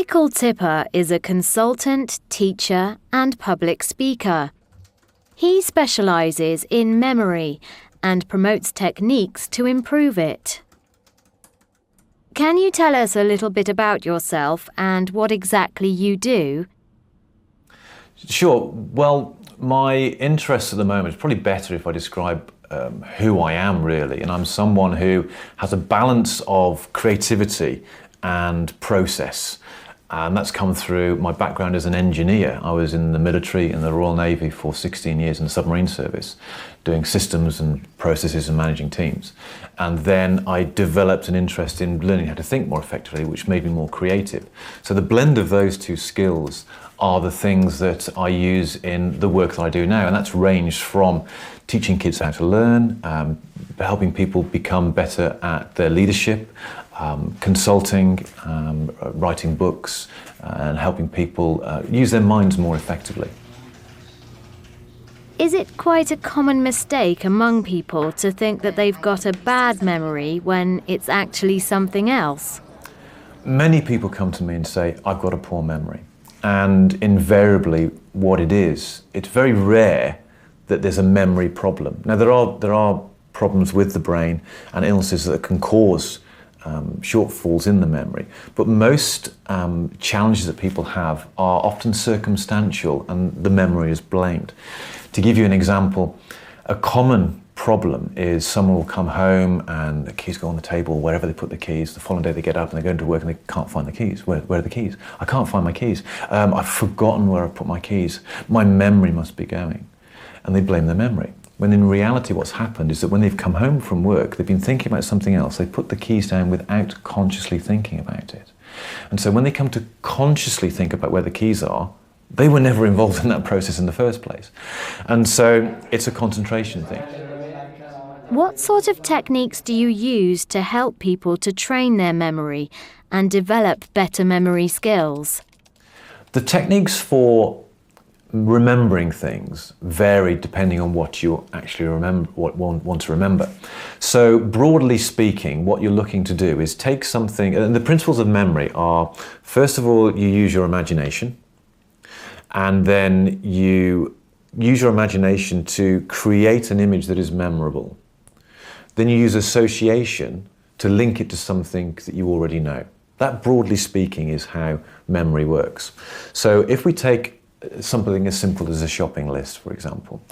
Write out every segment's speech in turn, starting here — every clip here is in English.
Michael Tipper is a consultant, teacher, and public speaker. He specialises in memory and promotes techniques to improve it. Can you tell us a little bit about yourself and what exactly you do? Sure. Well, my interest at the moment is probably better if I describe who I am, really. And I'm someone who has a balance of creativity and process. And that's come through my background as an engineer. I was in the military, in the Royal Navy for 16 years in the submarine service, doing systems and processes and managing teams. And then I developed an interest in learning how to think more effectively, which made me more creative. So the blend of those two skills are the things that I use in the work that I do now. And that's ranged from teaching kids how to learn, helping people become better at their leadership, consulting, writing books, and helping people use their minds more effectively. Is it quite a common mistake among people to think that they've got a bad memory when it's actually something else? Many people come to me and say, I've got a poor memory. And invariably what it is, it's very rare that there's a memory problem. Now there are problems with the brain and illnesses that can cause shortfalls in the memory. But most challenges that people have are often circumstantial and the memory is blamed. To give you an example, a common problem is someone will come home and the keys go on the table, wherever they put the keys. The following day they get up and they go into work and they can't find the keys. Where are the keys? I can't find my keys. I've forgotten where I put my keys. My memory must be going. And they blame their memory. When in reality what's happened is that when they've come home from work, they've been thinking about something else. They put the keys down without consciously thinking about it. And so when they come to consciously think about where the keys are, they were never involved in that process in the first place. And so it's a concentration thing. What sort of techniques do you use to help people to train their memory and develop better memory skills? The techniques for remembering things vary depending on what you actually want to remember. So broadly speaking, what you're looking to do is take something, and the principles of memory are, first of all, you use your imagination, and then you use your imagination to create an image that is memorable. Then you use association to link it to something that you already know. That, broadly speaking, is how memory works. So if we take something as simple as a shopping list, for example,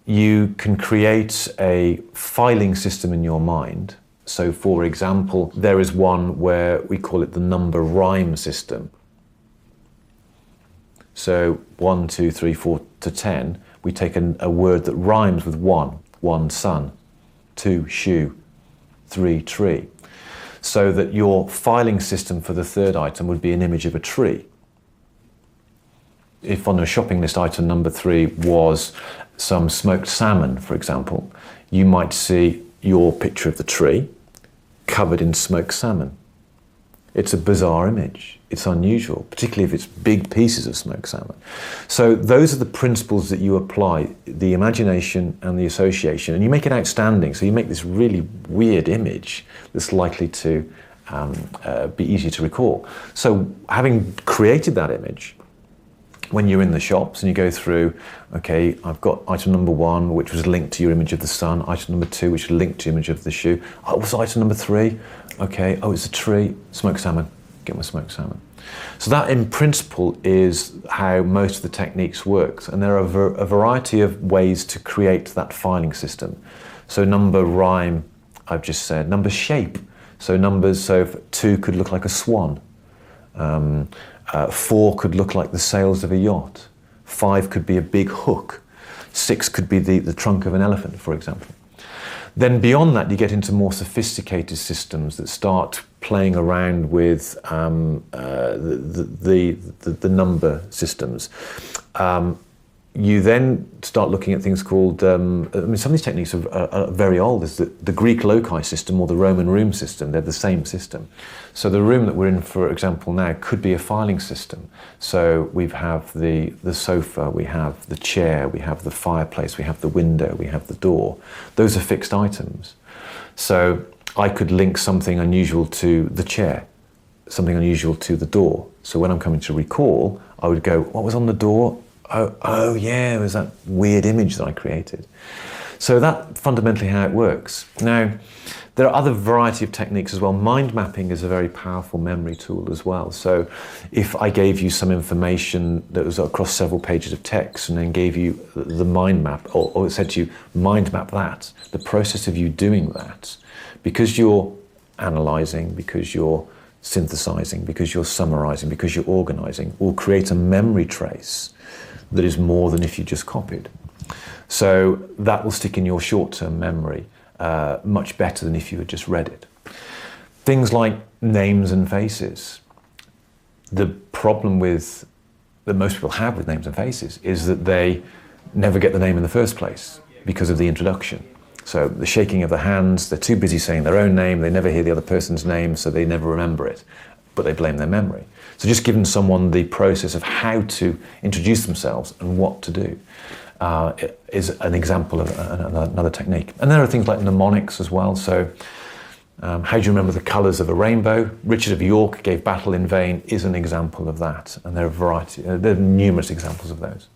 you can create a filing system in your mind. So, for example, there is one where we call it the number rhyme system. So 1, 2, 3, 4 to 10, we take a word that rhymes with one sun, 2 shoe, 3 tree. So that your filing system for the third item would be an image of a tree. If on a shopping list item number 3 was some smoked salmon, for example, you might see your picture of the tree covered in smoked salmon. It's a bizarre image. It's unusual, particularly if it's big pieces of smoked salmon. So those are the principles that you apply, the imagination and the association, and you make it outstanding. So you make this really weird image that's likely to be easy to recall. So having created that image, when you're in the shops and you go through, okay, I've got item number 1, which was linked to your image of the sun, item number 2, which was linked to your image of the shoe. Oh, what's item number 3? Okay, oh, it's a tree, smoked salmon, get my smoked salmon. So that in principle is how most of the techniques work. And there are a variety of ways to create that filing system. So number rhyme, I've just said, number shape. So numbers, so 2 could look like a swan. 4 could look like the sails of a yacht. 5 could be a big hook. 6 could be the trunk of an elephant, for example. Then beyond that, you get into more sophisticated systems that start playing around with the number systems. You then start looking at things called, some of these techniques are very old. There's the Greek loci system or the Roman room system. They're the same system. So the room that we're in, for example, now could be a filing system. So we have the sofa, we have the chair, we have the fireplace, we have the window, we have the door. Those are fixed items. So I could link something unusual to the chair, something unusual to the door, So when I'm coming to recall, I would go, what was on the door? Oh yeah, it was that weird image that I created. So that's fundamentally how it works. Now, there are other variety of techniques as well. Mind mapping is a very powerful memory tool as well. So if I gave you some information that was across several pages of text and then gave you the mind map, or said to you, mind map that, the process of you doing that, because you're analysing, because you're synthesising, because you're summarising, because you're organising, will create a memory trace that is more than if you just copied. So that will stick in your short-term memory much better than if you had just read it. Things like names and faces. The problem that most people have with names and faces is that they never get the name in the first place because of the introduction. So the shaking of the hands, they're too busy saying their own name, they never hear the other person's name, so they never remember it, but they blame their memory. So just giving someone the process of how to introduce themselves and what to do is an example of another technique. And there are things like mnemonics as well. So how do you remember the colours of a rainbow? Richard of York gave battle in vain is an example of that. And there are there are numerous examples of those.